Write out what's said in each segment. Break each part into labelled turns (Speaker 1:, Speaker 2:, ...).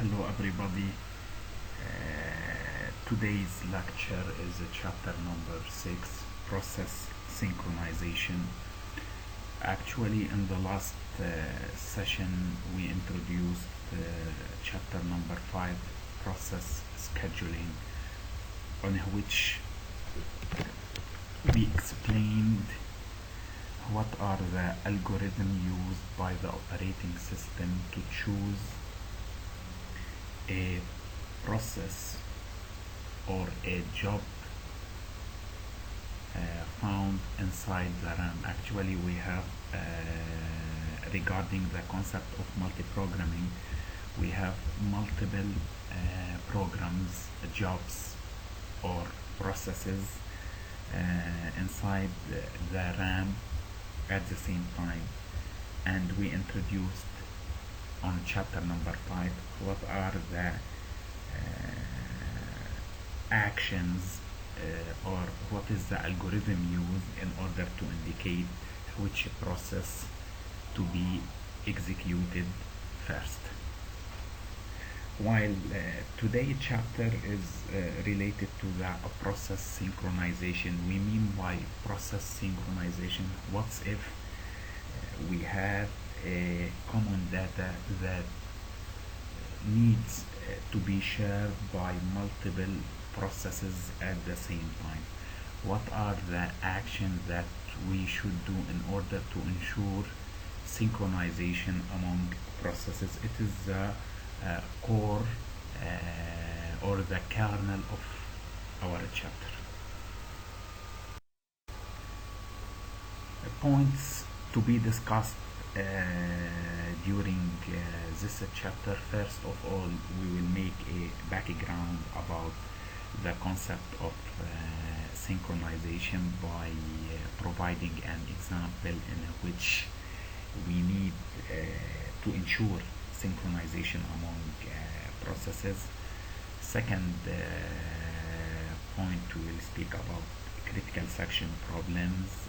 Speaker 1: Hello everybody. Today's lecture is chapter number 6, process synchronization. Actually, in the last session we introduced chapter number 5, process scheduling, on which we explained what are the algorithms used by the operating system to choose a process or a job found inside the RAM. Actually, we have regarding the concept of multi-programming, we have multiple programs, jobs or processes inside the RAM at the same time, and we introduced on chapter number 5 what are the actions or what is the algorithm used in order to indicate which process to be executed first. While today's chapter is related to the process synchronization. We mean by process synchronization, what if we have a common data that needs to be shared by multiple processes at the same time? What are the actions that we should do in order to ensure synchronization among processes? It is the core or the kernel of our chapter. Points to be discussed during this chapter. First of all, we will make a background about the concept of synchronization by providing an example in which we need to ensure synchronization among processes. Second point, we will speak about critical section problems.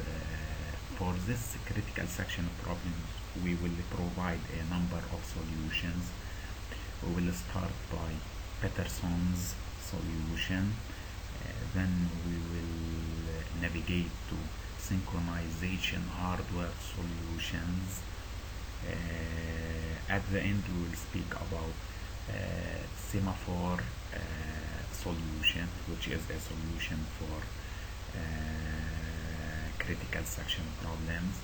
Speaker 1: For this critical section problems, we will provide a number of solutions. We will start by Peterson's solution, then we will navigate to synchronization hardware solutions. At the end, we will speak about semaphore solution, which is a solution for critical section problems.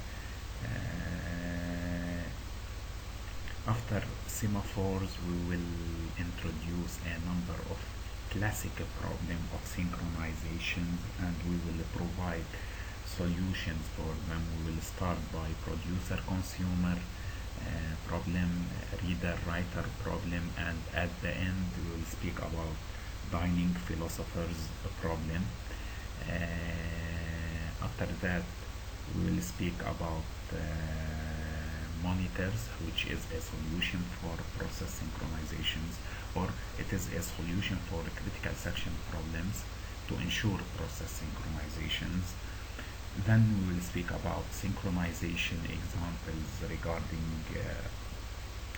Speaker 1: After semaphores, we will introduce a number of classic problem of synchronization, and we will provide solutions for them. We will start by producer consumer problem, reader writer problem, and at the end we will speak about dining philosophers problem. After that, we will speak about monitors, which is a solution for process synchronizations, or it is a solution for critical section problems to ensure process synchronizations. Then we will speak about synchronization examples regarding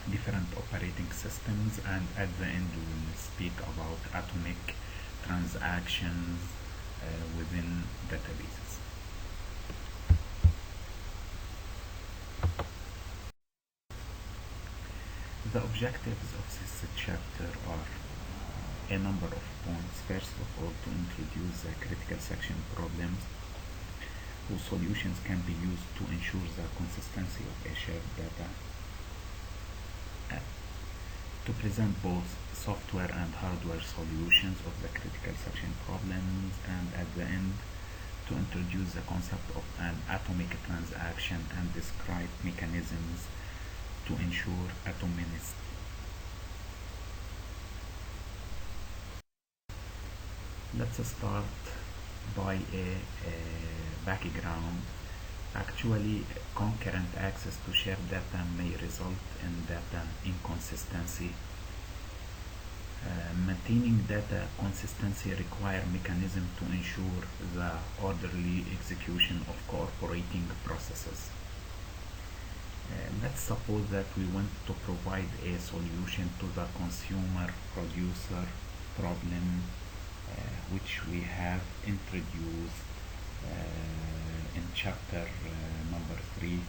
Speaker 1: different operating systems, and at the end we will speak about atomic transactions within databases. The objectives of this chapter are a number of points. First of all, to introduce the critical section problems, whose solutions can be used to ensure the consistency of a shared data, to present both software and hardware solutions of the critical section problems, and at the end to introduce the concept of an atomic transaction and describe mechanisms to ensure atomicity. Let's start by a background. Actually, concurrent access to shared data may result in data inconsistency. Maintaining data consistency requires mechanisms to ensure the orderly execution of cooperating processes. Let's suppose that we want to provide a solution to the consumer producer problem, which we have introduced in chapter number 3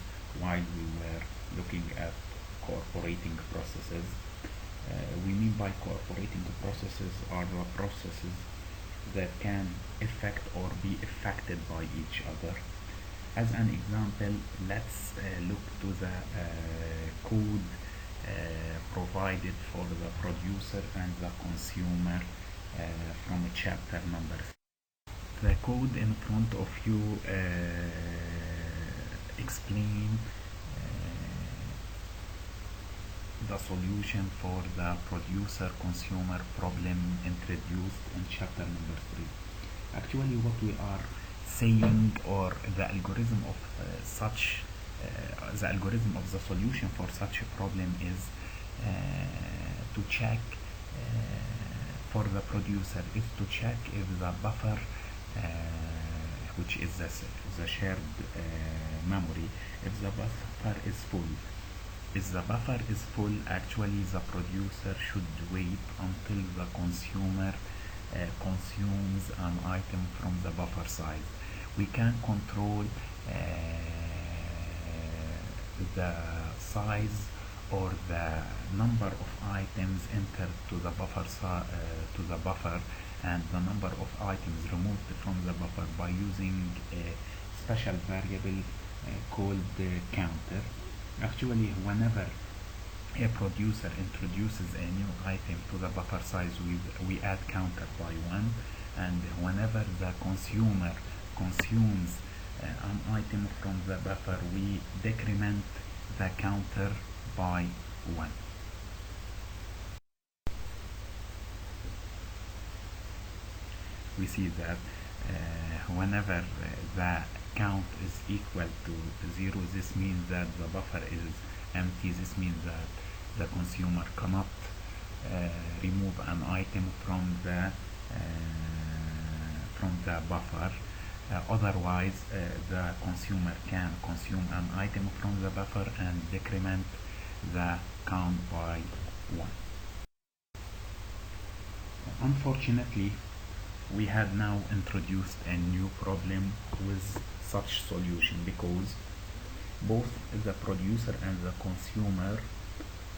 Speaker 1: while we were looking at cooperating processes. We mean by cooperating processes are the processes that can affect or be affected by each other. As an example, let's look to the code provided for the producer and the consumer from chapter number 3. The code in front of you explain the solution for the producer consumer problem introduced in chapter number 3. Actually, what we are saying, or the algorithm of the algorithm of the solution for such a problem is to check for the producer is to check if the buffer which is the shared memory, if the buffer is full. If the buffer is full, actually the producer should wait until the consumer consumes an item from the buffer size. We can control the size or the number of items entered to the buffer and the number of items removed from the buffer by using a special variable called counter. Actually, whenever a producer introduces a new item to the buffer size, we add counter by 1, and whenever the consumer consumes an item from the buffer, we decrement the counter by 1. We see that whenever the count is equal to 0, this means that the buffer is empty. This means that the consumer cannot remove an item from the buffer. Otherwise, the consumer can consume an item from the buffer and decrement the count by 1. Unfortunately, we have now introduced a new problem with such solution, because both the producer and the consumer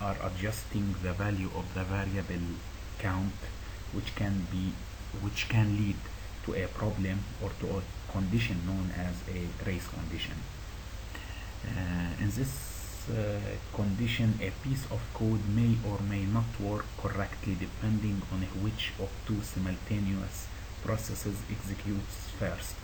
Speaker 1: are adjusting the value of the variable count, which can lead to a problem or to a condition known as a race condition. In this condition, a piece of code may or may not work correctly depending on which of two simultaneous processes executes first.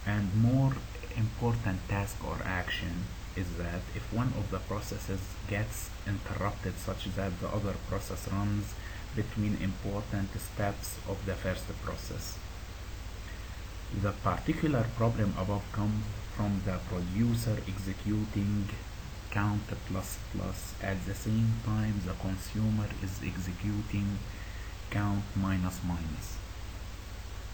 Speaker 1: And more important task or action is that if one of the processes gets interrupted such that the other process runs between important steps of the first process. The particular problem above comes from the producer executing count plus plus at the same time the consumer is executing count minus minus.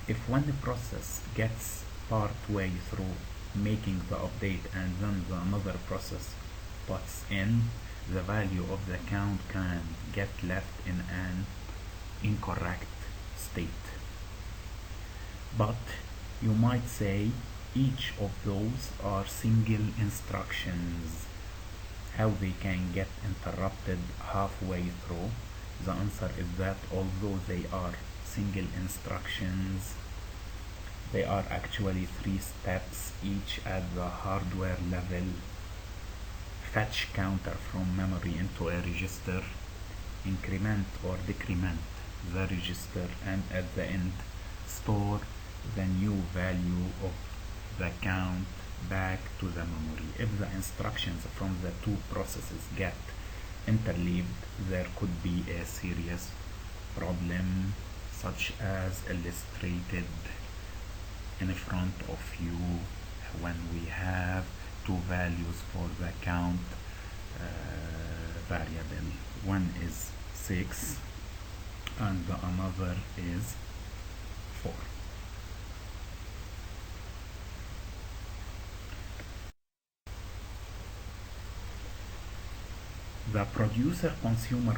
Speaker 1: If one process gets part way through making the update and then another process puts in, the value of the count can get left in an incorrect state. But you might say each of those are single instructions. How they can get interrupted halfway through? The answer is that although they are single instructions, they are actually 3 steps each at the hardware level. Fetch counter from memory into a register, increment or decrement the register, and at the end store the new value of the count back to the memory. If the instructions from the two processes get interleaved, there could be a serious problem, such as illustrated in front of you when we have two values for the count variable. One is 6 and the another is 4. The producer-consumer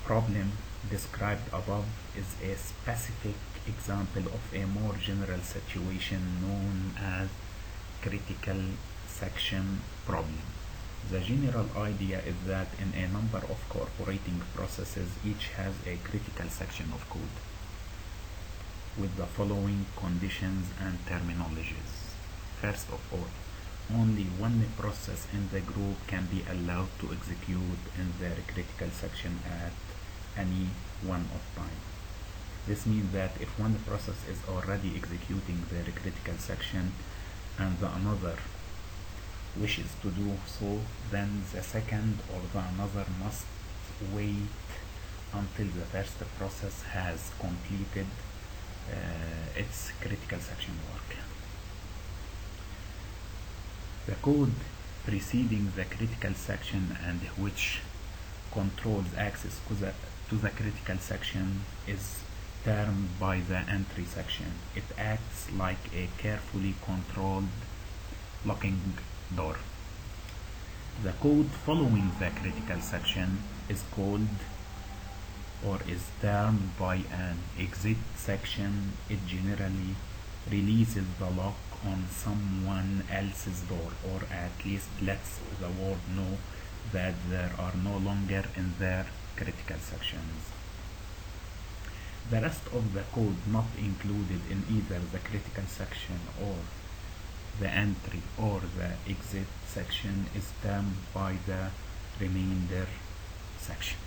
Speaker 1: problem described above is a specific example of a more general situation known as critical section problem. The general idea is that in a number of cooperating processes, each has a critical section of code with the following conditions and terminologies. First of all, only one process in the group can be allowed to execute in their critical section at any one of time. This means that if one process is already executing their critical section and the another wishes to do so, then the second or the another must wait until the first process has completed its critical section work. The code preceding the critical section and which controls access to the critical section is termed by the entry section. It acts like a carefully controlled locking door. The code following the critical section is called or is termed by an exit section. It generally releases the lock on someone else's door, or at least lets the world know that they are no longer in their critical sections. The rest of the code not included in either the critical section or the entry or the exit section is termed by the remainder section.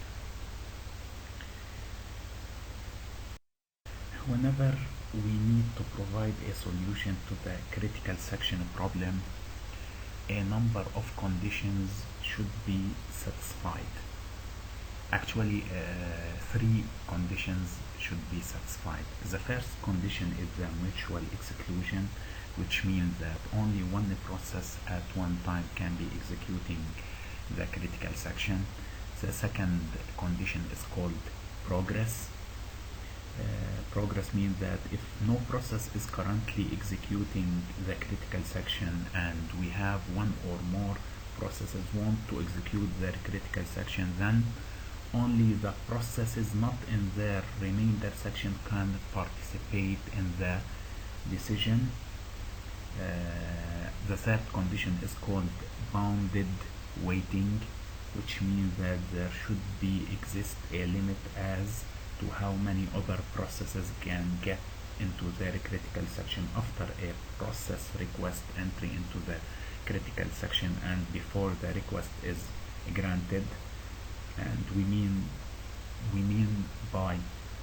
Speaker 1: Whenever we need to provide a solution to the critical section problem, a number of conditions should be satisfied. Actually, three conditions should be satisfied. The first condition is the mutual exclusion, which means that only one process at one time can be executing the critical section. The second condition is called progress. Progress means that if no process is currently executing the critical section and we have one or more processes want to execute their critical section, then only the processes not in their remainder section can participate in the decision. The third condition is called bounded waiting, which means that there should exist a limit as to how many other processes can get into their critical section after a process request entry into the critical section and before the request is granted. And we mean by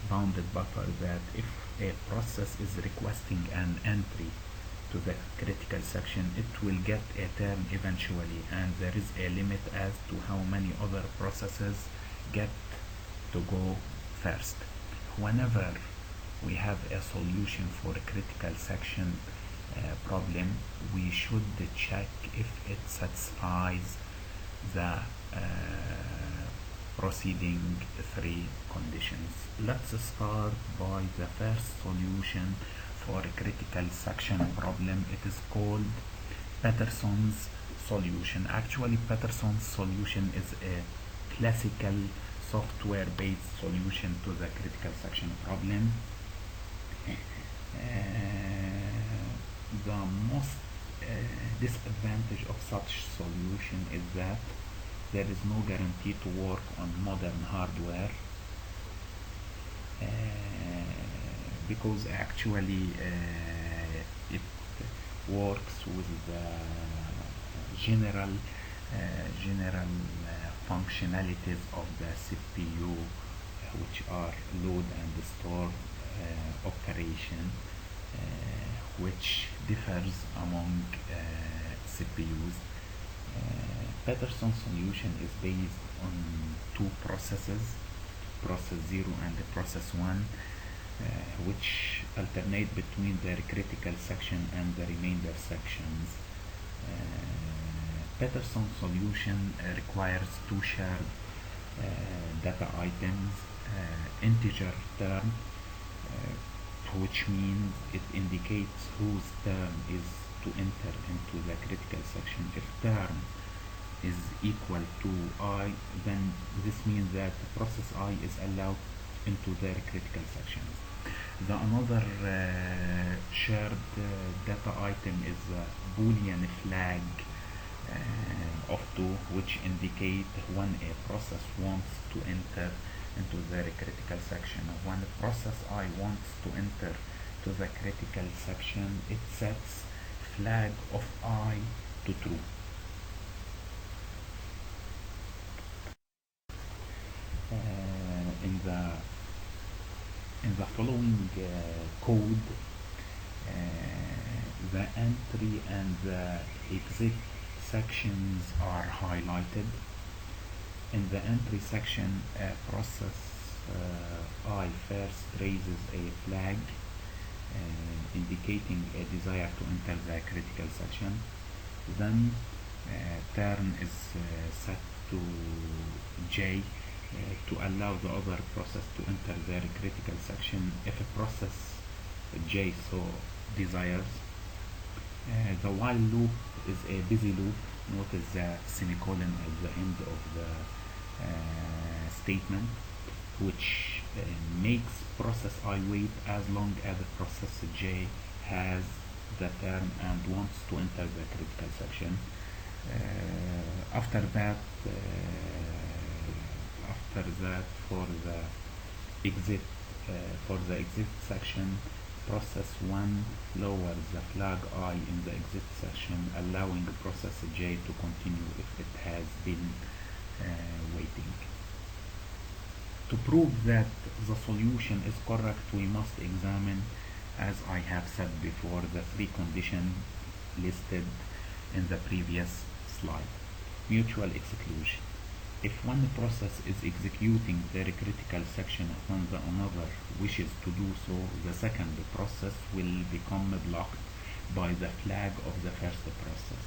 Speaker 1: bounded buffer that if a process is requesting an entry to the critical section, it will get a turn eventually, and there is a limit as to how many other processes get to go first. Whenever we have a solution for a critical section problem, we should check if it satisfies the preceding three conditions. Let's start by the first solution for a critical section problem. It is called Peterson's solution. Actually, Peterson's solution is a classical software-based solution to the critical section problem. The most disadvantage of such solution is that there is no guarantee to work on modern hardware, because actually it works with the general functionalities of the CPU, which are load and store operation, which differs among CPUs. Peterson's solution is based on two processes, process 0 and process 1, which alternate between their critical section and the remainder sections. Peterson's solution requires two shared data items, integer term, which means it indicates whose term is to enter into the critical section. If term is equal to I, then this means that process I is allowed into their critical sections. The another shared data item is a boolean flag of 2, which indicate when a process wants to enter into the critical section. When the process I wants to enter to the critical section, it sets flag of I to true. In the following code, the entry and the exit sections are highlighted. In the entry section, process I first raises a flag indicating a desire to enter the critical section. Then turn is set to J to allow the other process to enter their critical section if a process J so desires. The while loop is a busy loop. Notice the semicolon at the end of the statement, which makes process I wait as long as the process J has the term and wants to enter the critical section. After that, for the exit section, process 1 lowers the flag I in the exit section, allowing process J to continue if it has been waiting. To prove that the solution is correct, we must examine, as I have said before, the 3 conditions listed in the previous slide. Mutual exclusion. If one process is executing their critical section when the another wishes to do so, the second process will become blocked by the flag of the first process.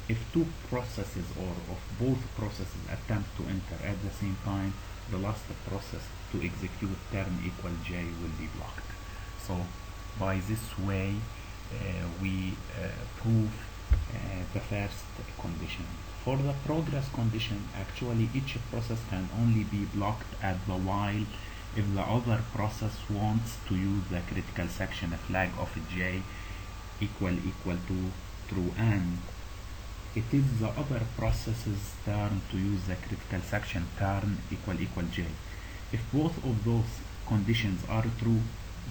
Speaker 1: If 2 processes or of both processes attempt to enter at the same time, the last process to execute term equal J will be blocked. So by this way we prove the first condition. For the progress condition, actually each process can only be blocked at the while if the other process wants to use the critical section flag of J equal to true, and it is the other process's turn to use the critical section turn equal J. If both of those conditions are true,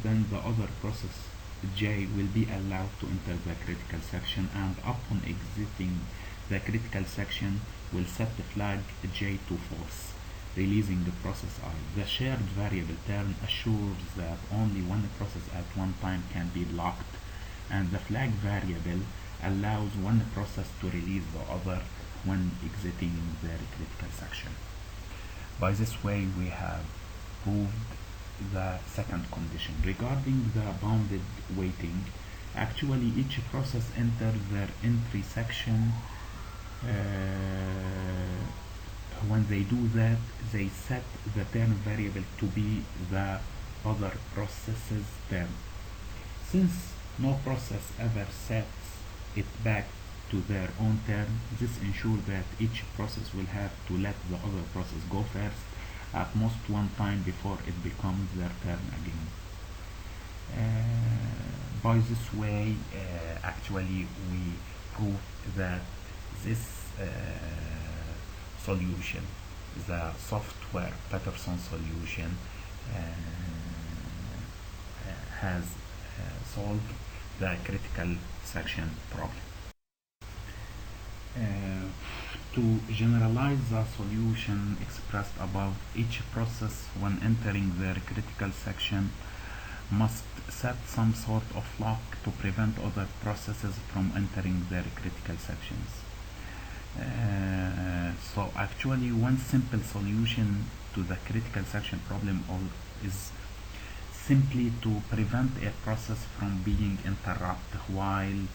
Speaker 1: then the other process J will be allowed to enter the critical section, and upon exiting the critical section will set the flag J to false, releasing the process I. The shared variable term assures that only one process at one time can be blocked, and the flag variable allows one process to release the other when exiting their critical section. By this way we have proved the second condition. Regarding the bounded waiting, actually each process enters their entry section. When they do that, they set the term variable to be the other process's term. Since no process ever sets it back to their own term, this ensures that each process will have to let the other process go first at most one time before it becomes their turn again. By this way, actually we prove that this solution, the software Peterson solution, has solved the critical section problem. To generalize the solution expressed above, each process when entering their critical section must set some sort of lock to prevent other processes from entering their critical sections. So actually one simple solution to the critical section problem is simply to prevent a process from being interrupted while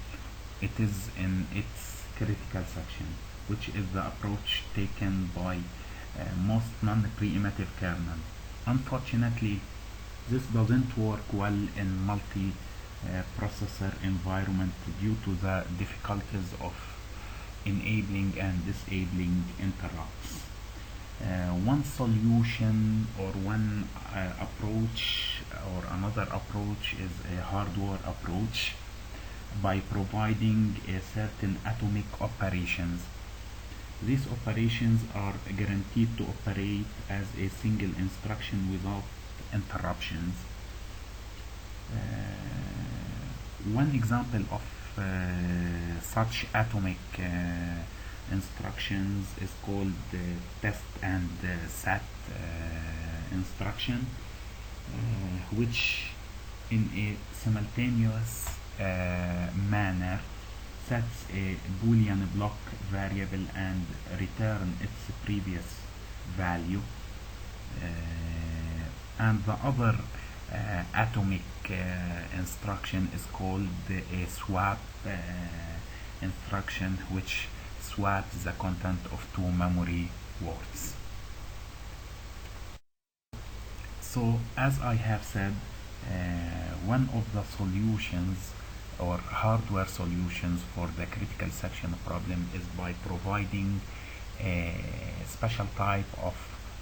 Speaker 1: it is in its critical section, which is the approach taken by most non-preemptive kernel. Unfortunately, this doesn't work well in multi-processor environment due to the difficulties of enabling and disabling interrupts. One solution or one approach or another approach is a hardware approach by providing a certain atomic operations. These operations are guaranteed to operate as a single instruction without interruptions. One example of such atomic instructions is called test and set instruction, which in a simultaneous manner sets a boolean block variable and return its previous value, and the other atomic instruction is called a swap instruction, which swaps the content of two memory words. So as I have said, one of the solutions or hardware solutions for the critical section problem is by providing a special type of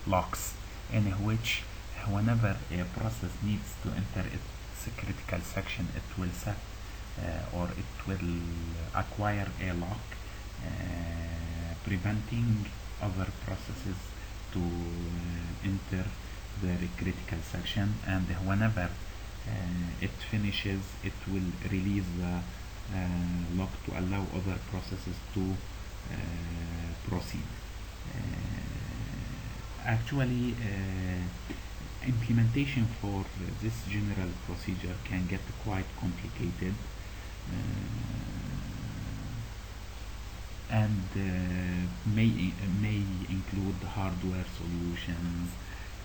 Speaker 1: locks in which whenever a process needs to enter its critical section, it will set or it will acquire a lock preventing other processes to enter the critical section, and whenever it finishes, it will release the lock to allow other processes to proceed. Actually, implementation for this general procedure can get quite complicated, and may include hardware solutions,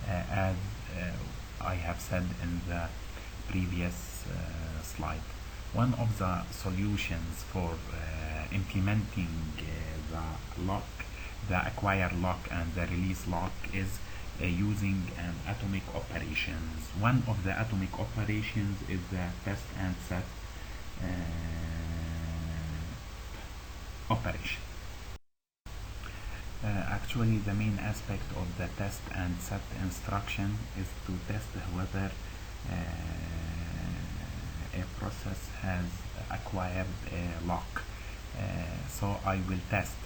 Speaker 1: as I have said in the previous slide. One of the solutions for implementing the lock, the acquire lock and the release lock, is using an atomic operations. One of the atomic operations is the test and set operation. Actually, the main aspect of the test and set instruction is to test whether a process has acquired a lock. So I will test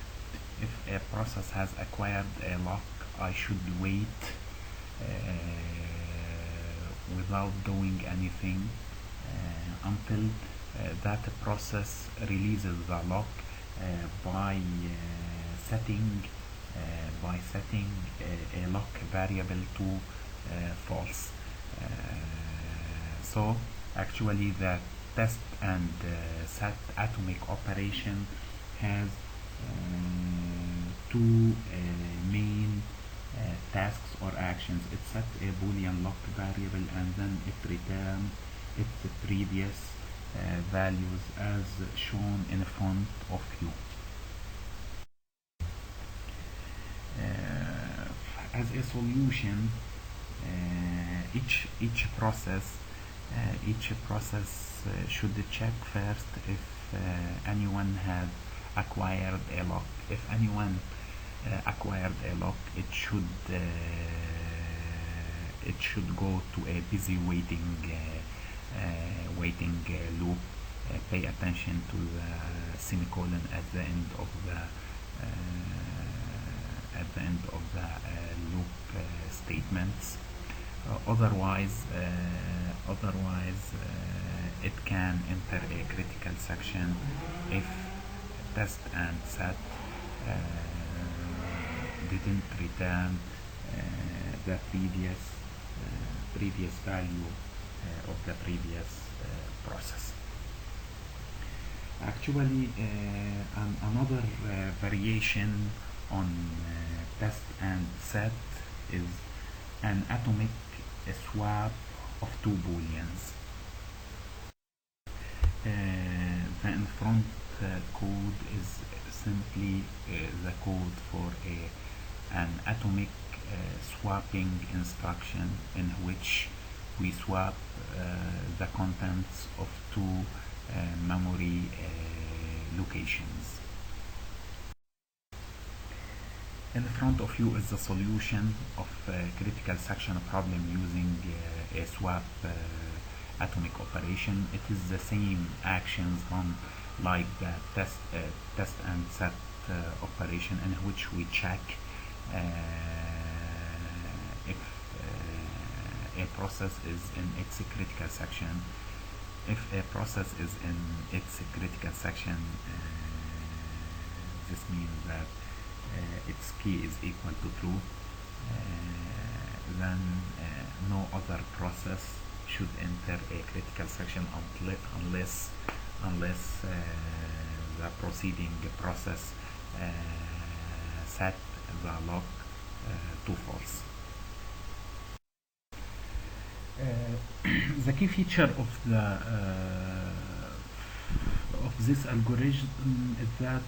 Speaker 1: if a process has acquired a lock. I should wait without doing anything until that process releases the lock by setting a lock variable to false. So actually the test and set atomic operation has two main tasks or actions. It sets a boolean lock variable and then it returns its previous values as shown in front of you. As a solution, each process should check first if anyone has acquired a lock. If anyone acquired a lock, it should go to a busy waiting loop. Pay attention to the semicolon at the end of the loop statements. Otherwise, it can enter a critical section if test and set didn't return the previous value of the previous process. Actually, another variation on test and set is an atomic swap of two booleans. The in front code is simply the code for an atomic swapping instruction in which we swap the contents of two memory locations. In front of you is the solution of critical section problem using a swap atomic operation. It is the same actions done like the test and set operation, in which we check if a process is in its critical section. If a process is in its critical section, this means that its key is equal to true. Then no other process should enter a critical section unless the proceeding process set the lock to false. The key feature of this algorithm is that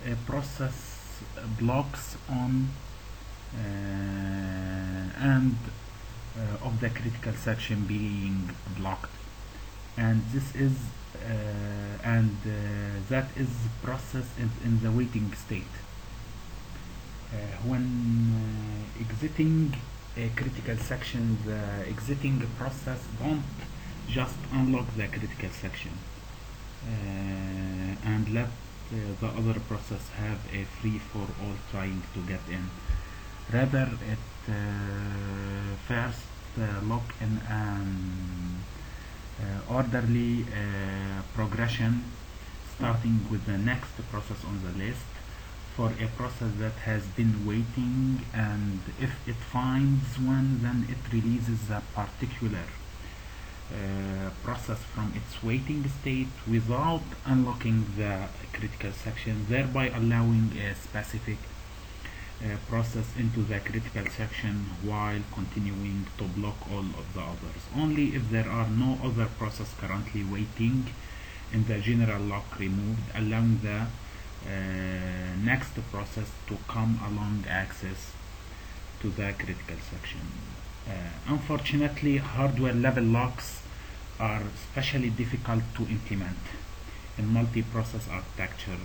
Speaker 1: a process blocks on and of the critical section being blocked, and this is that is process in the waiting state. When exiting a critical section, the exiting process don't just unlock the critical section and let the other process have a free for all trying to get in. Rather, it first lock in an orderly progression, starting with the next process on the list for a process that has been waiting, and if it finds one, then it releases a particular process from its waiting state without unlocking the critical section, thereby allowing a specific process into the critical section while continuing to block all of the others. Only if there are no other process currently waiting in the general lock removed, allowing the next process to come along access to the critical section. Unfortunately, hardware level locks are especially difficult to implement in multi-process architecture.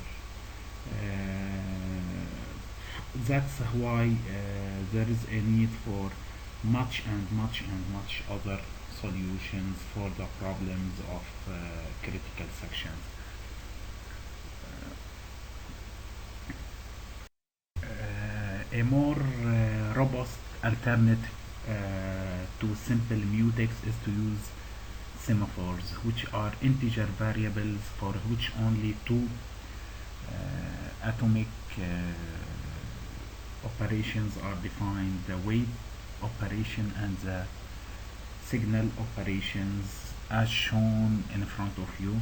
Speaker 1: That's why there is a need for much other solutions for the problems of critical sections. A more robust alternative to simple mutex is to use semaphores, which are integer variables for which only two atomic operations are defined: the wait operation and the signal operations, as shown in front of you.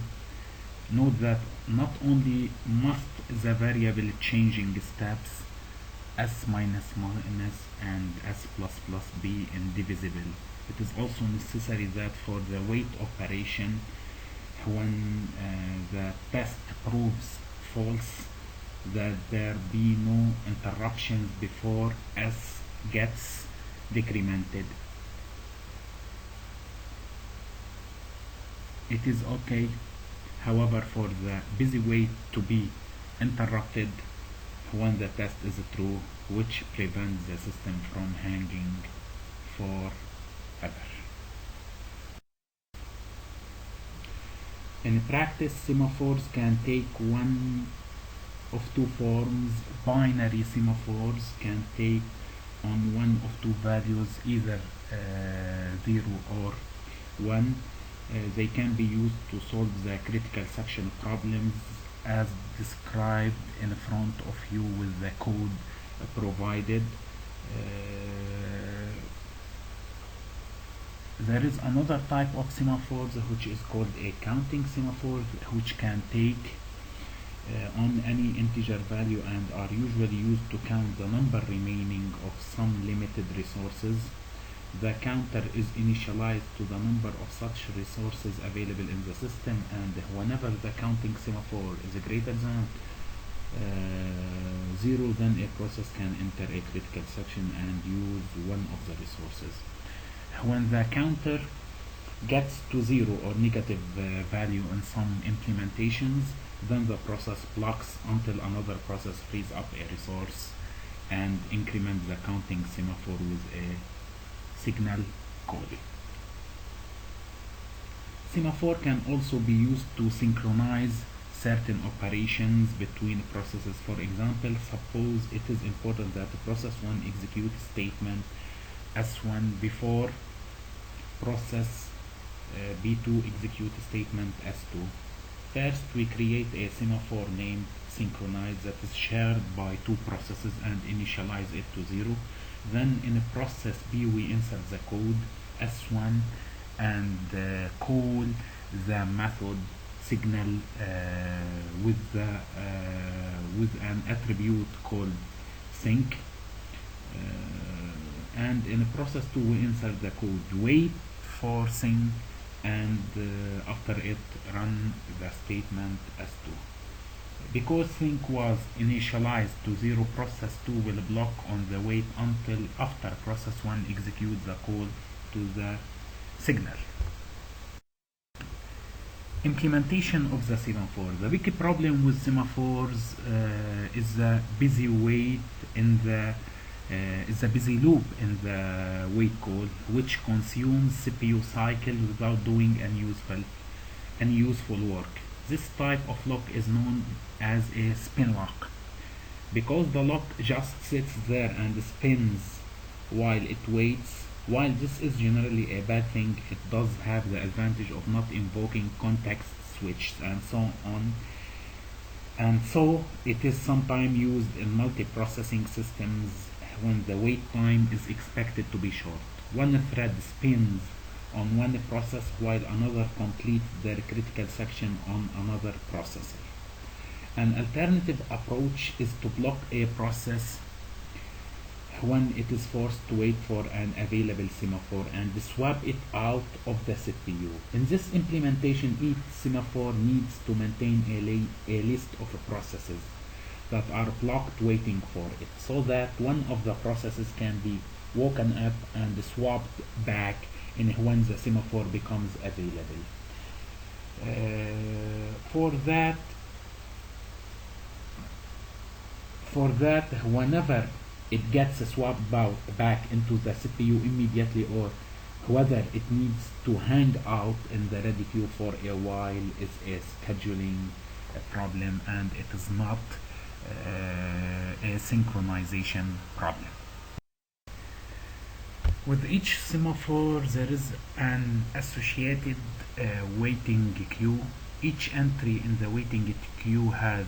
Speaker 1: Note that not only must the variable changing steps s minus minus and s plus plus be indivisible, it is also necessary that for the wait operation, when the test proves false, that there be no interruptions before s gets decremented. It is okay, however, for the busy wait to be interrupted when the test is true, which prevents the system from hanging forever. In practice, semaphores can take one of two forms. Binary semaphores can take on one of two values, either 0 or 1. They can be used to solve the critical section problems as described in front of you with the code provided. There is another type of semaphores which is called a counting semaphore, which can take on any integer value and are usually used to count the number remaining of some limited resources. The counter is initialized to the number of such resources available in the system, and whenever the counting semaphore is greater than 0, then a process can enter a critical section and use one of the resources. When the counter gets to zero or negative value in some implementations, then the process blocks until another process frees up a resource and increments the counting semaphore with a signal code. Semaphore can also be used to synchronize certain operations between processes. For example, suppose it is important that process 1 execute statement S1 before process B2 execute statement S2. First, we create a semaphore named synchronize that is shared by two processes and initialize it to 0. Then in process B we insert the code S1 and call the method signal with an attribute called sync. And in process 2 we insert the code wait for sync, and after it run the statement S2. Because sync was initialized to 0, process 2 will block on the wait until after process 1 executes the call to the signal. Implementation of the semaphore. The big problem with semaphores is the busy wait in the busy loop in the wait call, which consumes CPU cycles without doing any useful work. This type of lock is known as a spin lock, because the lock just sits there and spins while it waits. While this is generally a bad thing, it does have the advantage of not invoking context switches and so on. And so it is sometimes used in multiprocessing systems when the wait time is expected to be short. One thread spins on one process while another completes their critical section on another processor. An alternative approach is to block a process when it is forced to wait for an available semaphore and swap it out of the CPU. In this implementation, each semaphore needs to maintain a list of processes that are blocked waiting for it, so that one of the processes can be woken up and swapped back in when the semaphore becomes available. For that, whenever it gets swapped back into the CPU immediately, or whether it needs to hang out in the ready queue for a while, is a scheduling problem, and it is not a synchronization problem. With each semaphore there is an associated waiting queue. Each entry in the waiting queue has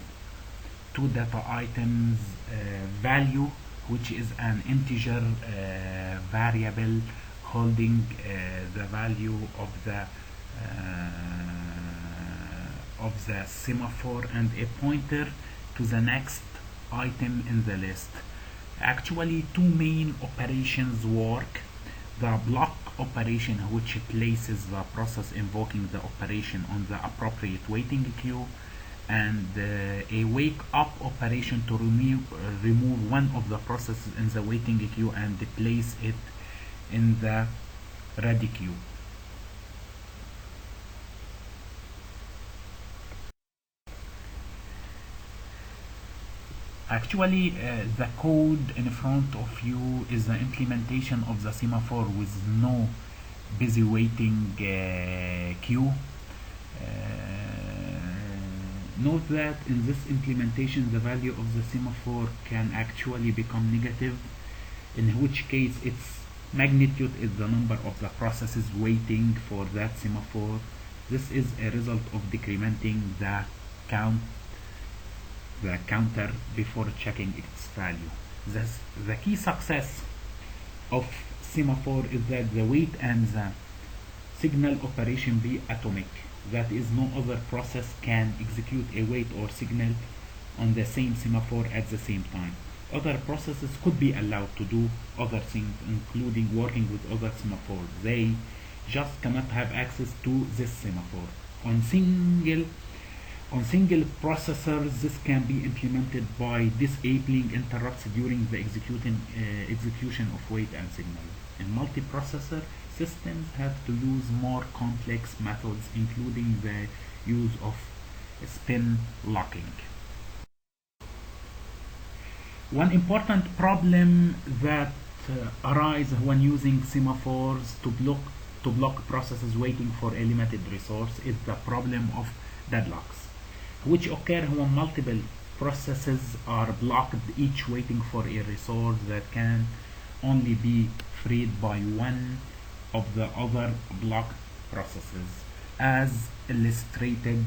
Speaker 1: two data items, value, which is an integer variable holding the value of the semaphore, and a pointer to the next item in the list. Actually, two main operations work. The block operation, which places the process invoking the operation on the appropriate waiting queue, and a wake up operation to remove one of the processes in the waiting queue and place it in the ready queue. Actually, the code in front of you is the implementation of the semaphore with no busy waiting queue. Note that in this implementation the value of the semaphore can actually become negative, in which case its magnitude is the number of the processes waiting for that semaphore. This is a result of decrementing the counter before checking its value. The key success of semaphore is that the wait and the signal operation be atomic. That is, no other process can execute a wait or signal on the same semaphore at the same time. Other processes could be allowed to do other things, including working with other semaphores. They just cannot have access to this semaphore. On On single processors, this can be implemented by disabling interrupts during the execution of wait and signal. In multiprocessor, systems have to use more complex methods, including the use of spin locking. One important problem that arises when using semaphores to block processes waiting for a limited resource is the problem of deadlocks, which occur when multiple processes are blocked, each waiting for a resource that can only be freed by one of the other blocked processes, as illustrated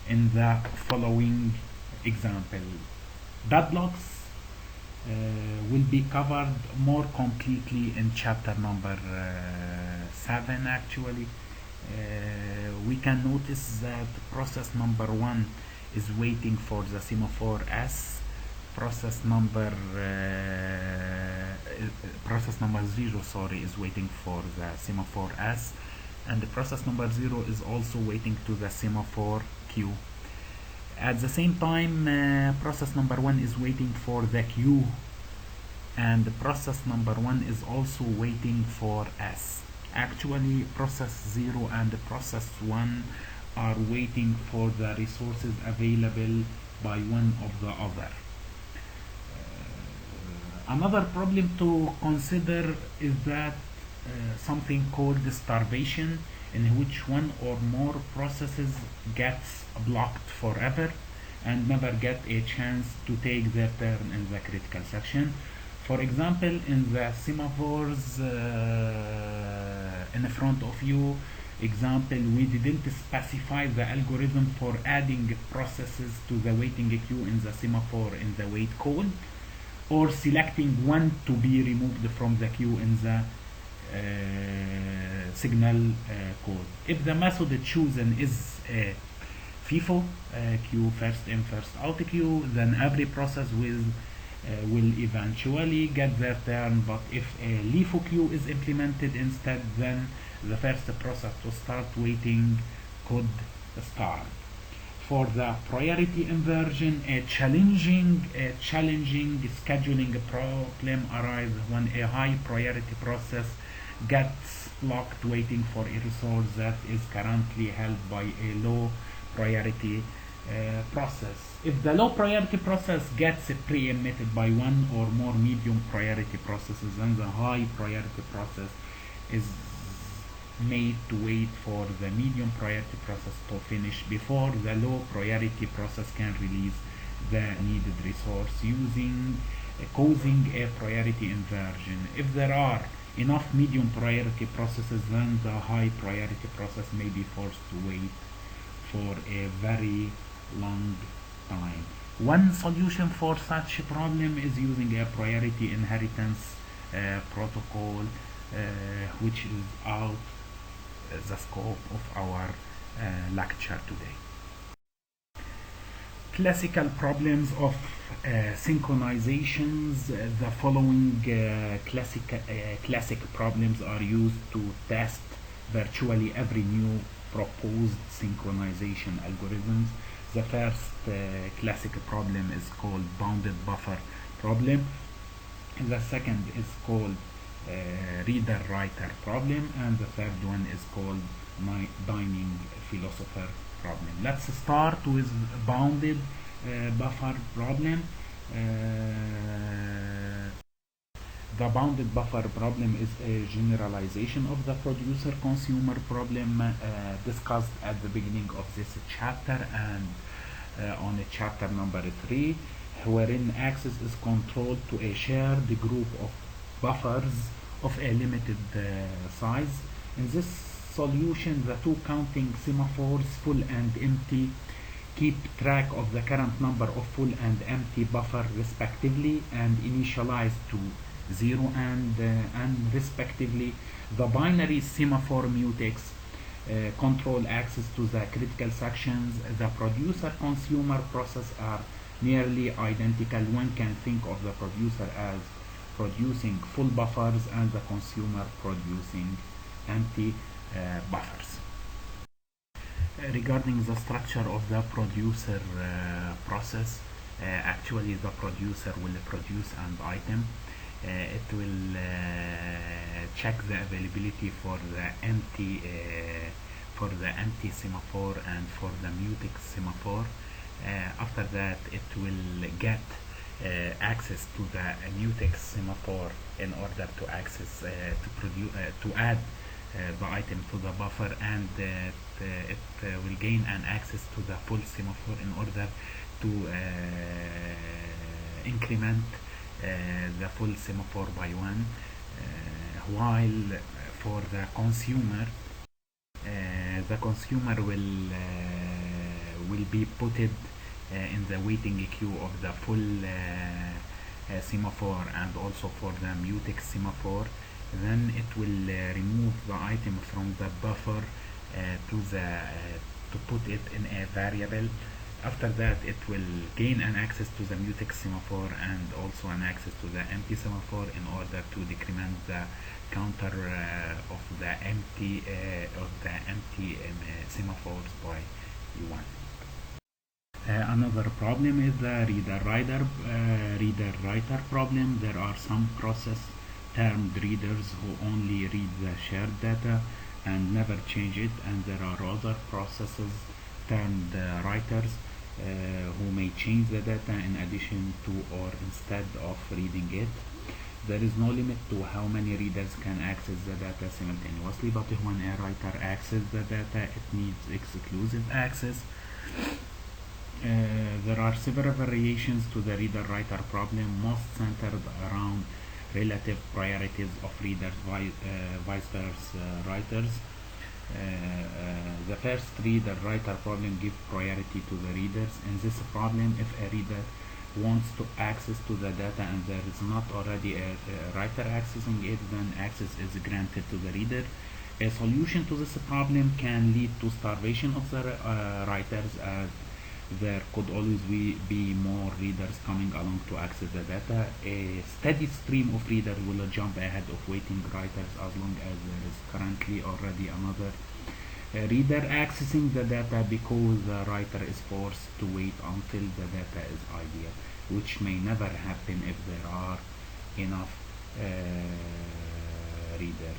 Speaker 1: in the following example. Deadlocks will be covered more completely in chapter number 7 actually. We can notice that process number 1 is waiting for the semaphore S, process number 0 is waiting for the semaphore S, and the process number 0 is also waiting to the semaphore Q. At the same time, process number 1 is waiting for the Q, and the process number 1 is also waiting for S. Actually, process 0 and process 1 are waiting for the resources available by one of the other. Another problem to consider is that something called starvation, in which one or more processes gets blocked forever and never get a chance to take their turn in the critical section. For example, in the semaphores in front of you example, we didn't specify the algorithm for adding processes to the waiting queue in the semaphore in the wait code, or selecting one to be removed from the queue in the signal code. If the method chosen is FIFO, queue first in first out queue, then every process will eventually get their turn. But if a LIFO queue is implemented instead, then the first process to start waiting could start. For the priority inversion, a challenging scheduling problem arises when a high priority process gets blocked waiting for a resource that is currently held by a low priority process. If the low priority process gets preempted by one or more medium priority processes, then the high priority process is made to wait for the medium priority process to finish before the low priority process can release the needed resource, causing a priority inversion. If there are enough medium priority processes, then the high priority process may be forced to wait for a very long time. One solution for such a problem is using a priority inheritance protocol, which is out the scope of our lecture today. Classical problems of synchronizations. The following classic problems are used to test virtually every new proposed synchronization algorithms. The first classic problem is called bounded buffer problem. The second is called reader-writer problem, and the third one is called dining philosopher problem. Let's start with bounded buffer problem. The bounded buffer problem is a generalization of the producer-consumer problem discussed at the beginning of this chapter and on chapter number 3, wherein access is controlled to a shared group of buffers of a limited size. In this solution, the two counting semaphores, full and empty, keep track of the current number of full and empty buffer respectively and initialize to 0 and respectively. The binary semaphore mutex control access to the critical sections. The producer-consumer process are nearly identical. One can think of the producer as producing full buffers and the consumer producing empty buffers. Regarding the structure of the producer process, actually the producer will produce an item. It will check the availability for the empty semaphore and for the mutex semaphore. After that, it will get access to the mutex semaphore in order to access to add the item to the buffer, and it will gain an access to the full semaphore in order to increment the full semaphore by one. While for the consumer will be putted in the waiting queue of the full semaphore and also for the mutex semaphore. Then it will remove the item from the buffer to put it in a variable. After that, it will gain an access to the mutex semaphore and also an access to the empty semaphore in order to decrement the counter of the empty semaphores by one. Another problem is the reader-writer problem. There are some process termed readers who only read the shared data and never change it, and there are other processes termed writers who may change the data in addition to or instead of reading it. There is no limit to how many readers can access the data simultaneously, but when a writer accesses the data, it needs exclusive access. There are several variations to the reader-writer problem, most centered around relative priorities of readers versus writers. The first reader-writer problem gives priority to the readers. In this problem, if a reader wants to access to the data and there is not already a writer accessing it, then access is granted to the reader. A solution to this problem can lead to starvation of the writers, as there could always be more readers coming along to access the data. A steady stream of readers will jump ahead of waiting writers as long as there is currently already another reader accessing the data, because the writer is forced to wait until the data is ideal, which may never happen if there are enough readers.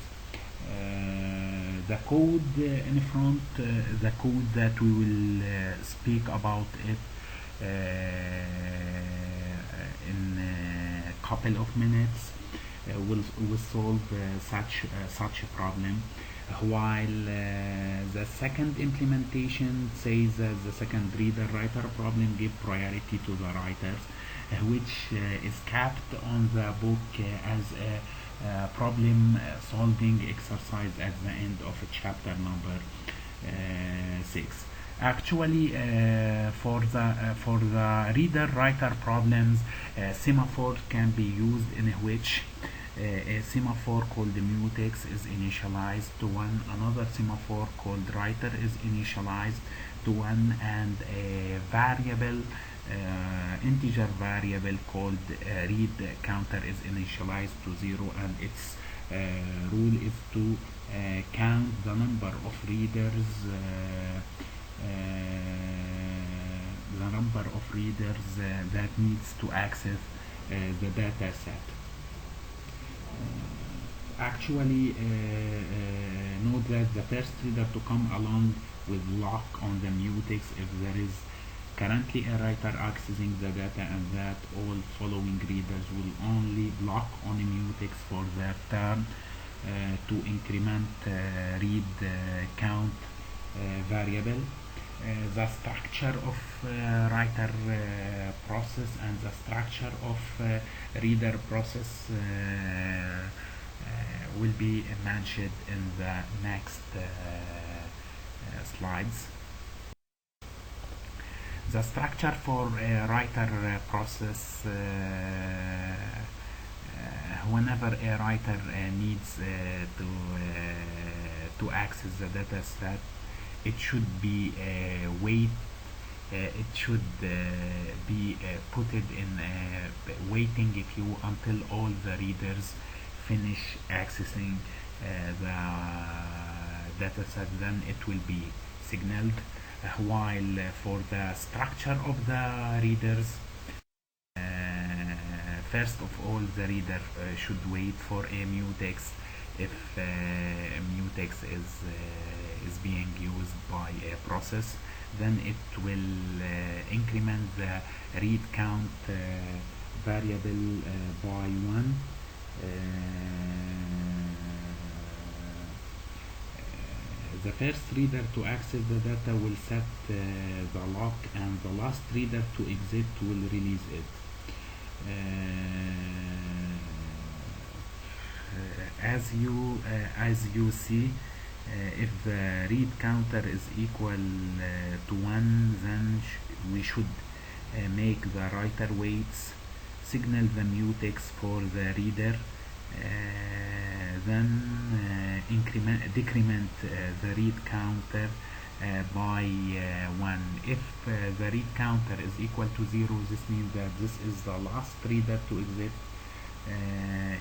Speaker 1: The code in front, the code that we will speak about it in a couple of minutes will solve such a problem, while the second implementation says that the second reader-writer problem gives priority to the writers, which is capped on the book as a problem solving exercise at the end of chapter number 6. Actually, for the reader-writer problems, semaphores can be used in which a semaphore called mutex is initialized to 1, another semaphore called writer is initialized to 1, and a variable integer variable called read counter is initialized to 0, and its rule is to count the number of readers that needs to access the data set. Actually, note that the first reader to come along will lock on the mutex if there is currently a writer accessing the data, and that all following readers will only block on a mutex for their turn to increment read count variable. The structure of writer process and the structure of reader process will be mentioned in the next slides. The structure for a writer process, whenever a writer needs to access the data set, it should be be put in a waiting queue until all the readers finish accessing the data set. Then it will be signaled, while for the structure of the readers, first of all, the reader should wait for a mutex. If mutex is being used by a process, then it will increment the read count variable by 1. The first reader to access the data will set the lock, and the last reader to exit will release it. As you see, if the read counter is equal to 1, then we should make the writer waits, signal the mutex for the reader, then decrement the read counter by 1. If the read counter is equal to 0, this means that this is the last reader to exit.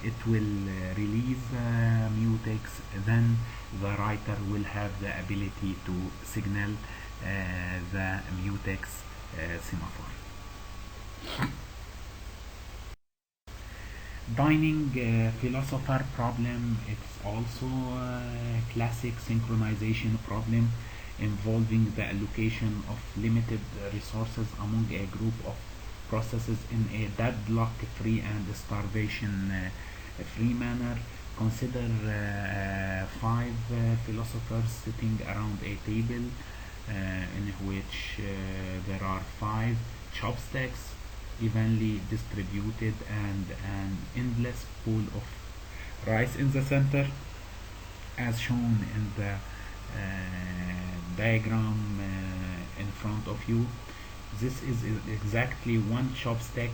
Speaker 1: It will release mutex, then the writer will have the ability to signal the mutex semaphore. Dining philosopher problem. It's also a classic synchronization problem involving the allocation of limited resources among a group of processes in a deadlock-free and starvation-free manner. Consider 5 philosophers sitting around a table in which there are 5 chopsticks evenly distributed and an endless pool of rice in the center, as shown in the diagram in front of you. This is exactly one chopstick.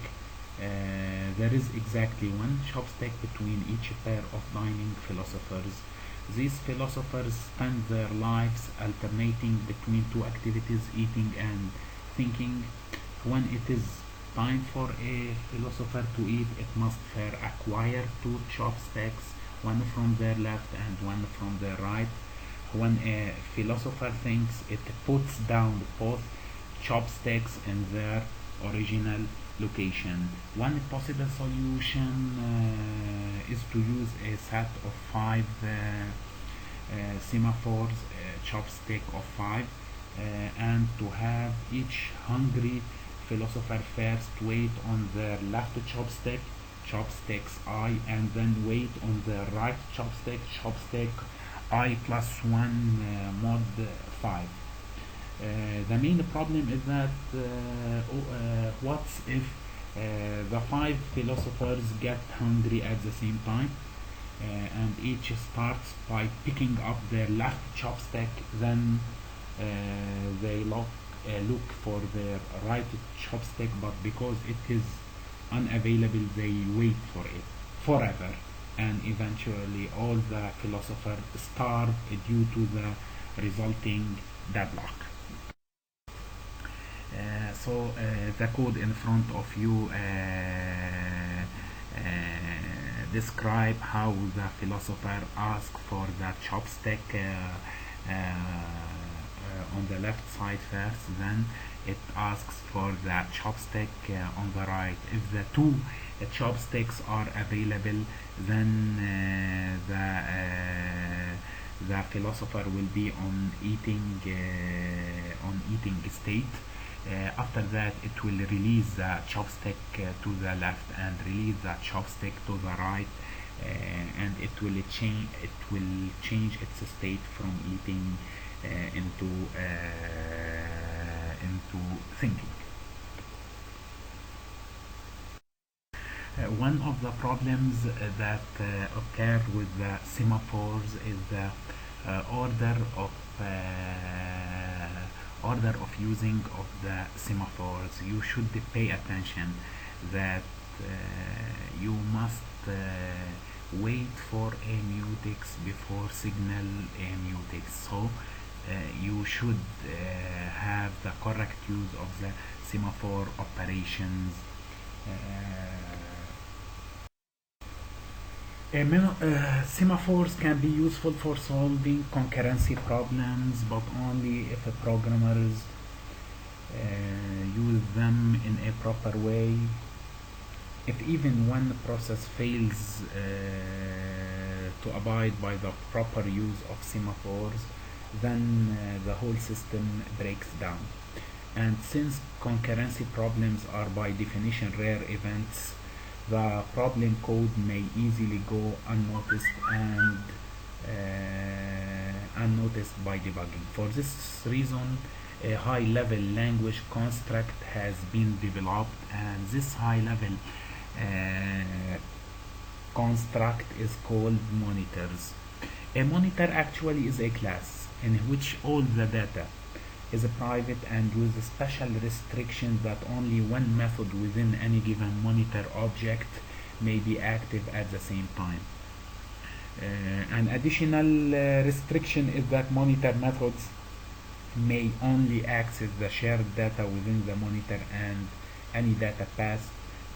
Speaker 1: There is exactly one chopstick between each pair of dining philosophers. These philosophers spend their lives alternating between 2 activities, eating and thinking. When it is time for a philosopher to eat, it must first acquire 2 chopsticks, one from their left and one from their right. When a philosopher thinks, it puts down both chopsticks in their original location. One possible solution is to use a set of 5 semaphores, chopstick of 5, and to have each hungry philosopher first wait on their left chopstick, chopsticks I, and then wait on the right chopstick, chopstick I plus 1 mod 5. The main problem is that what if the 5 philosophers get hungry at the same time, and each starts by picking up their left chopstick, then they look for their right chopstick, but because it is unavailable, they wait for it forever, and eventually all the philosophers starve due to the resulting deadlock. So the code in front of you describe how the philosopher asks for the chopstick on the left side first, then it asks for the chopstick on the right. If the 2 chopsticks are available, then the philosopher will be on eating state. After that, it will release the chopstick to the left and release the chopstick to the right, and it will change its state from eating into thinking. One of the problems that occur with the semaphores is the order of using of the semaphores. You should pay attention that you must wait for a mutex before signal a mutex. So you should have the correct use of the semaphore operations. Semaphores can be useful for solving concurrency problems, but only if programmers use them in a proper way. If even one process fails to abide by the proper use of semaphores, then the whole system breaks down. And since concurrency problems are by definition rare events, the problem code may easily go unnoticed and unnoticed by debugging. For this reason, a high-level language construct has been developed, and this high-level construct is called monitors. A monitor actually is a class in which all the data is private and with special restrictions that only one method within any given monitor object may be active at the same time. An additional restriction is that monitor methods may only access the shared data within the monitor, and any data passed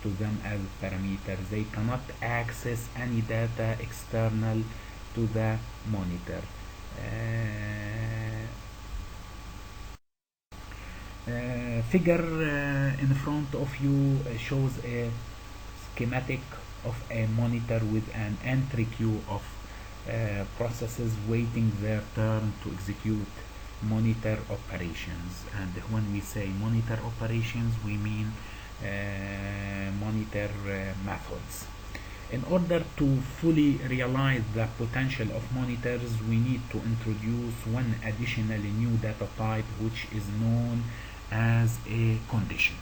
Speaker 1: to them as parameters. They cannot access any data external to the monitor. Figure in front of you shows a schematic of a monitor with an entry queue of processes waiting their turn to execute monitor operations. And when we say monitor operations, we mean monitor methods. In order to fully realize the potential of monitors, we need to introduce one additional new data type, which is known as a condition.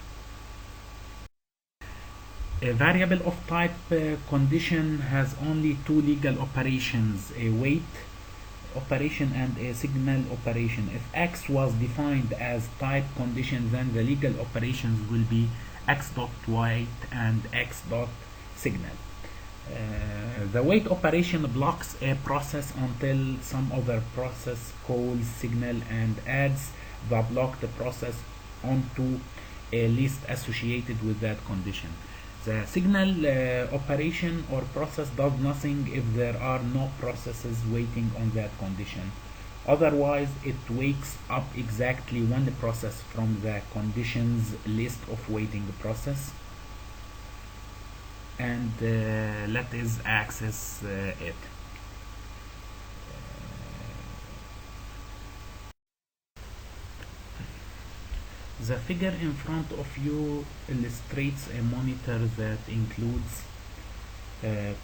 Speaker 1: A variable of type condition has only two legal operations, a wait operation and a signal operation. If x was defined as type condition, then the legal operations will be x dot wait and x dot signal. The wait operation blocks a process until some other process calls signal and adds the blocked process onto a list associated with that condition. The signal operation or process does nothing if there are no processes waiting on that condition. Otherwise, it wakes up exactly one process from the conditions list of waiting process and let us access it. The figure in front of you illustrates a monitor that includes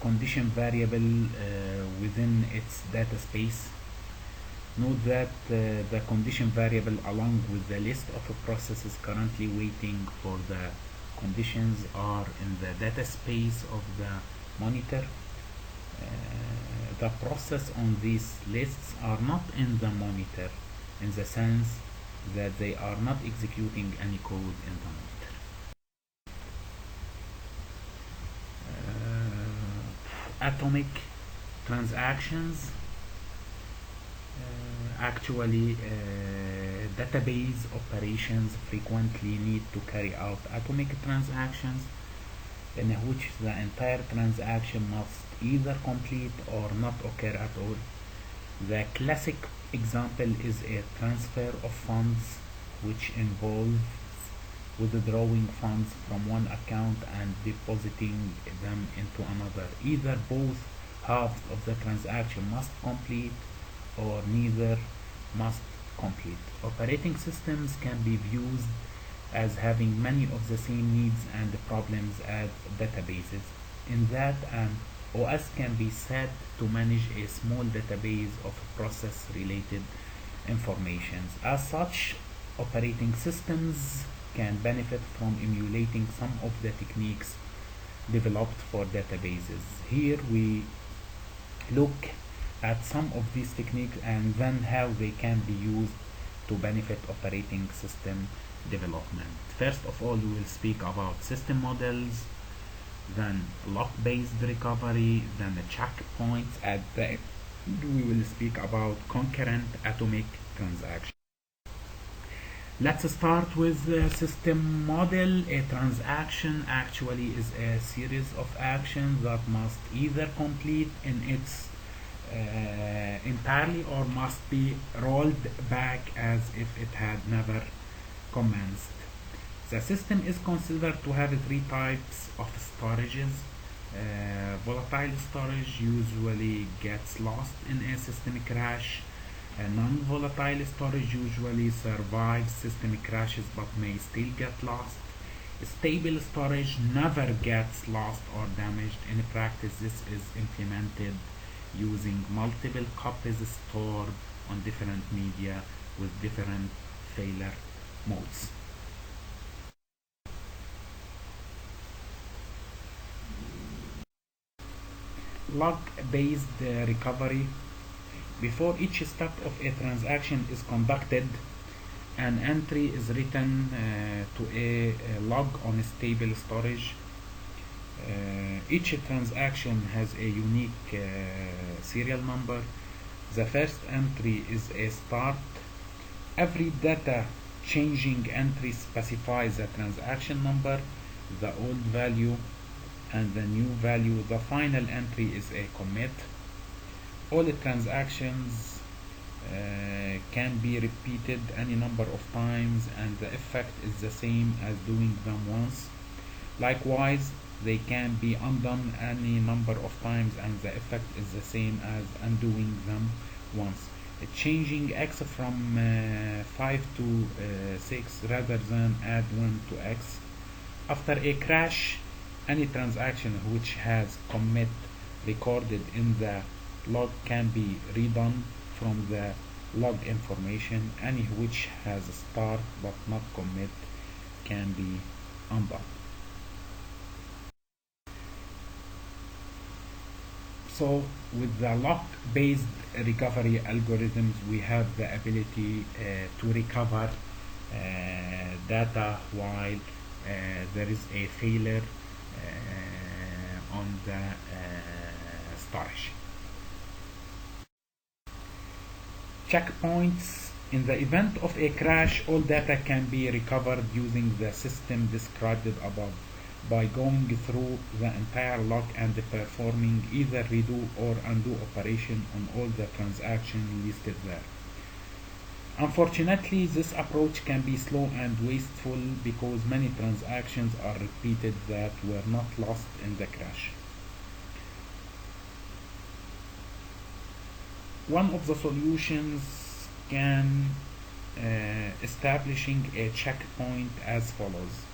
Speaker 1: condition variable within its data space. Note that the condition variable along with the list of processes currently waiting for the conditions are in the data space of the monitor. The process on these lists are not in the monitor in the sense that they are not executing any code in the monitor. Atomic transactions, actually database operations frequently need to carry out atomic transactions in which the entire transaction must either complete or not occur at all. The classic example is a transfer of funds, which involves withdrawing funds from one account and depositing them into another. Either both halves of the transaction must complete or neither must complete. Operating systems can be viewed as having many of the same needs and problems as databases, in that an OS can be said to manage a small database of process-related information. As such, operating systems can benefit from emulating some of the techniques developed for databases. Here we look at some of these techniques and then how they can be used to benefit operating system development. First of all, we will speak about system models, then lock-based recovery, then the checkpoints. At the end, we will speak about concurrent atomic transactions. Let's start with the system model. A transaction actually is a series of actions that must either complete in its entirely or must be rolled back as if it had never commenced. The system is considered to have three types of storages. Volatile storage usually gets lost in a system crash. Non-volatile storage usually survives system crashes but may still get lost. Stable storage never gets lost or damaged. In practice, this is implemented using multiple copies stored on different media with different failure modes. Log-based recovery. Before each step of a transaction is conducted, an entry is written to a log on stable storage. Each transaction has a unique serial number. The first entry is a start. Every data changing entry specifies the transaction number, the old value, and the new value. The final entry is a commit. All the transactions can be repeated any number of times and the effect is the same as doing them once. Likewise, they can be undone any number of times and the effect is the same as undoing them once. Changing x from 5 to 6 rather than add 1 to x. After a crash, any transaction which has commit recorded in the log can be redone from the log information. Any which has a start but not commit can be undone. So with the lock-based recovery algorithms, we have the ability to recover data while there is a failure on the storage. Checkpoints. In the event of a crash, all data can be recovered using the system described above by going through the entire log and performing either redo or undo operation on all the transactions listed there. Unfortunately, this approach can be slow and wasteful because many transactions are repeated that were not lost in the crash. One of the solutions can establishing a checkpoint as follows.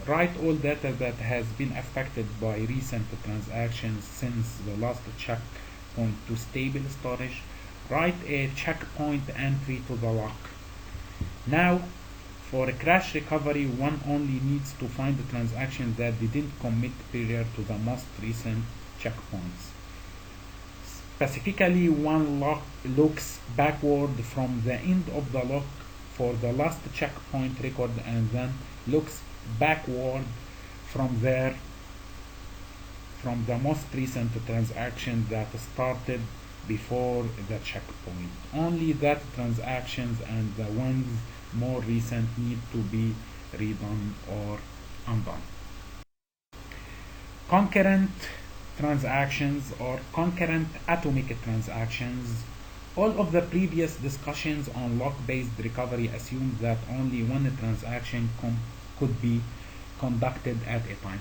Speaker 1: Write all data that has been affected by recent transactions since the last checkpoint to stable storage. Write a checkpoint entry to the lock. Now, for a crash recovery, one only needs to find the transaction that didn't commit prior to the most recent checkpoints. Specifically, one looks backward from the end of the lock for the last checkpoint record and then looks backward from there from the most recent transaction that started before the checkpoint. Only that transactions and the ones more recent need to be redone or undone. Concurrent transactions or concurrent atomic transactions. All of the previous discussions on lock-based recovery assumed that only one transaction could be conducted at a time.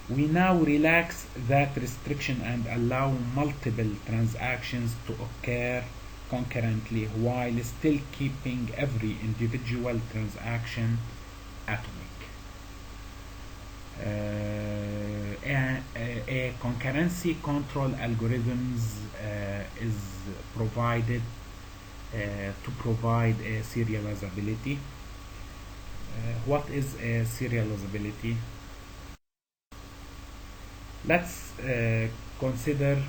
Speaker 1: We now relax that restriction and allow multiple transactions to occur concurrently while still keeping every individual transaction atomic. A concurrency control algorithms is provided to provide a serializability. What is a serializability? Let's consider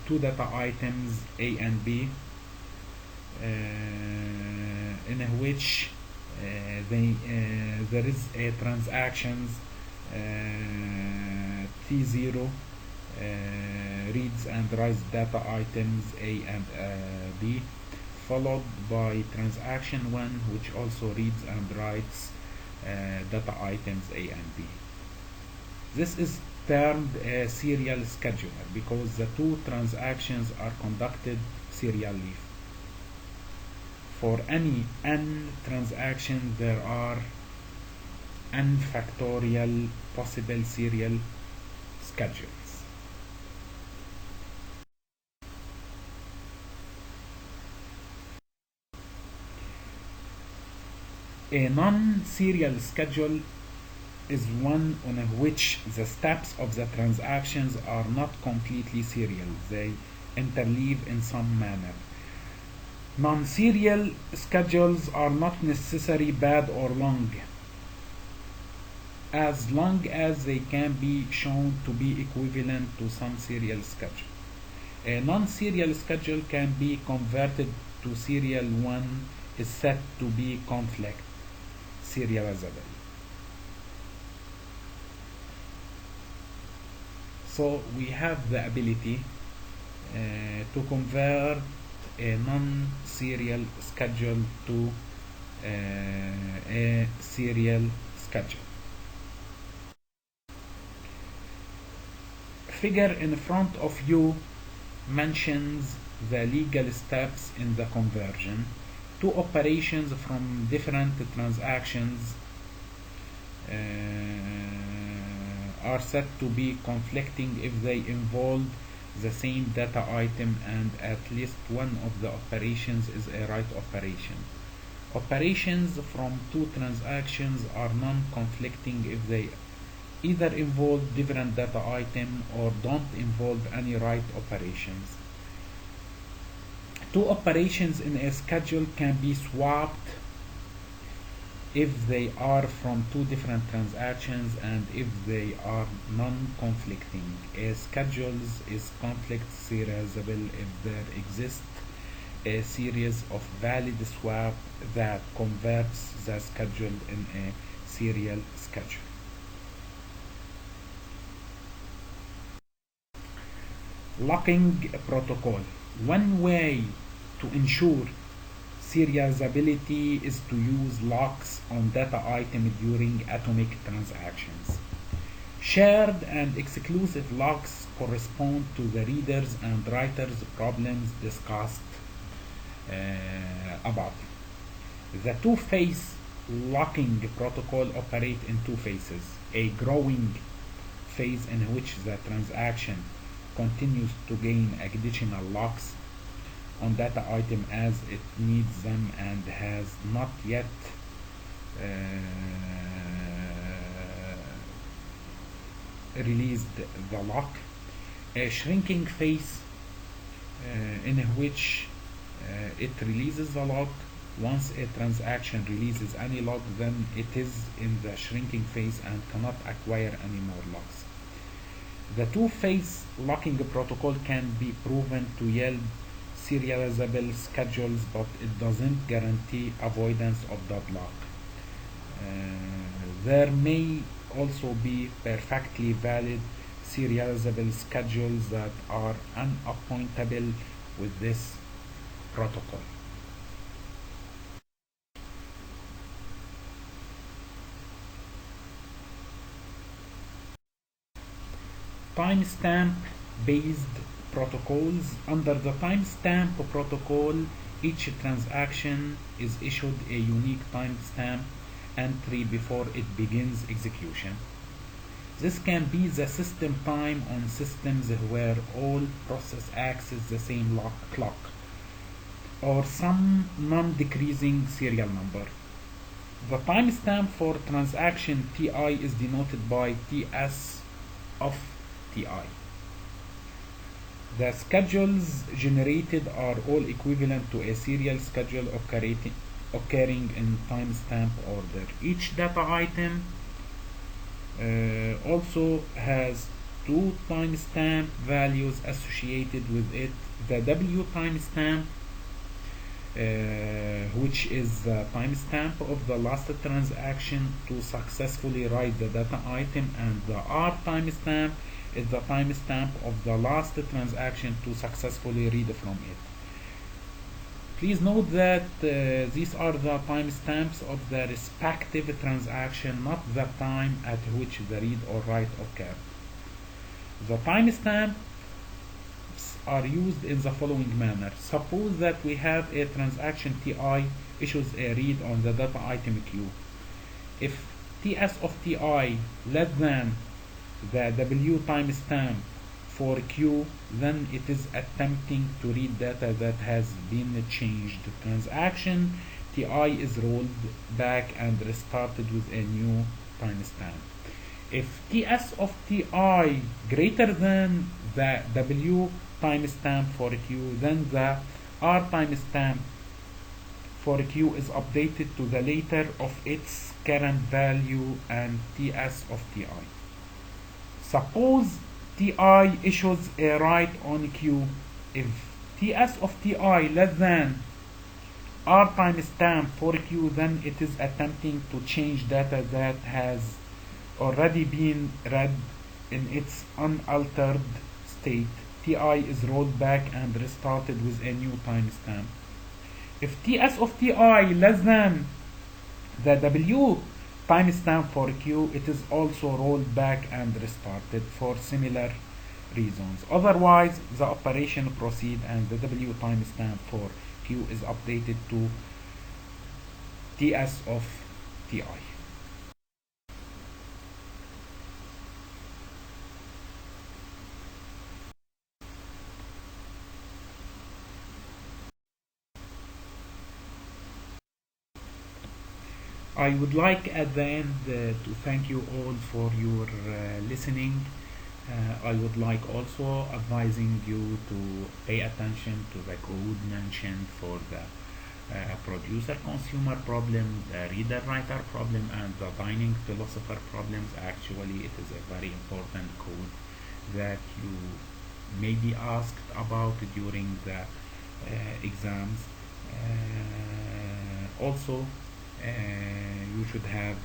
Speaker 1: two data items A and B in which there is a transactions T0 reads and writes data items A and B. followed by transaction 1, which also reads and writes data items A and B. This is termed a serial scheduler because the two transactions are conducted serially. For any n transaction, there are n factorial possible serial schedules. A non-serial schedule is one on which the steps of the transactions are not completely serial. They interleave in some manner. Non-serial schedules are not necessarily bad or long, as long as they can be shown to be equivalent to some serial schedule. A non-serial schedule can be converted to serial one is said to be conflict serializable. So we have the ability to convert a non-serial schedule to a serial schedule. Figure in front of you mentions the legal steps in the conversion. Two operations from different transactions are said to be conflicting if they involve the same data item and at least one of the operations is a write operation. Operations from two transactions are non-conflicting if they either involve different data item or don't involve any write operations. Two operations in a schedule can be swapped if they are from two different transactions and if they are non-conflicting. A schedule is conflict serializable if there exists a series of valid swap that converts the schedule in a serial schedule. Locking protocol. One way to ensure serializability is to use locks on data item during atomic transactions. Shared and exclusive locks correspond to the readers and writers problems discussed above. The two-phase locking protocol operate in two phases: a growing phase in which the transaction continues to gain additional locks on data item as it needs them and has not yet released the lock. A shrinking phase in which it releases the lock. Once a transaction releases any lock, then it is in the shrinking phase and cannot acquire any more locks. The two-phase locking protocol can be proven to yield serializable schedules, but it doesn't guarantee avoidance of deadlock. There may also be perfectly valid serializable schedules that are unappointable with this protocol. Timestamp based protocols. Under the timestamp protocol, each transaction is issued a unique timestamp entry before it begins execution. This can be the system time on systems where all process access the same clock, or some non-decreasing serial number. The timestamp for transaction TI is denoted by TS of TI. The schedules generated are all equivalent to a serial schedule occurring in timestamp order. Each data item also has two timestamp values associated with it. The W timestamp, which is the timestamp of the last transaction to successfully write the data item, and the R timestamp is the timestamp of the last transaction to successfully read from it. Please note that these are the timestamps of the respective transaction, not the time at which the read or write occurred. The timestamps are used in the following manner. Suppose that we have a transaction Ti issues a read on the data item Q. If Ts of Ti less than the W timestamp for Q, then it is attempting to read data that has been changed. Transaction Ti is rolled back and restarted with a new timestamp. If Ts of Ti greater than the W timestamp for Q, then the R timestamp for Q is updated to the later of its current value and Ts of Ti. Suppose Ti issues a write on Q. If Ts of Ti less than R timestamp for Q, then it is attempting to change data that has already been read in its unaltered state. Ti is rolled back and restarted with a new timestamp. If Ts of Ti less than the W timestamp for Q, it is also rolled back and restarted for similar reasons. Otherwise, the operation proceed and the W timestamp for Q is updated to Ts of Ti. I would like at the end to thank you all for your listening. I would like also advising you to pay attention to the code mentioned for the producer consumer problem, the reader writer problem, and the dining philosopher problems. Actually, it is a very important code that you may be asked about during the exams. Also, you should have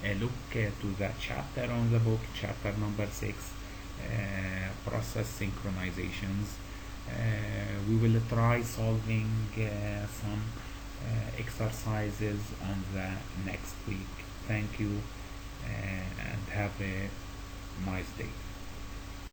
Speaker 1: a look to the chapter on the book, chapter number 6, process synchronizations. We will try solving some exercises on the next week. Thank you and have a nice day.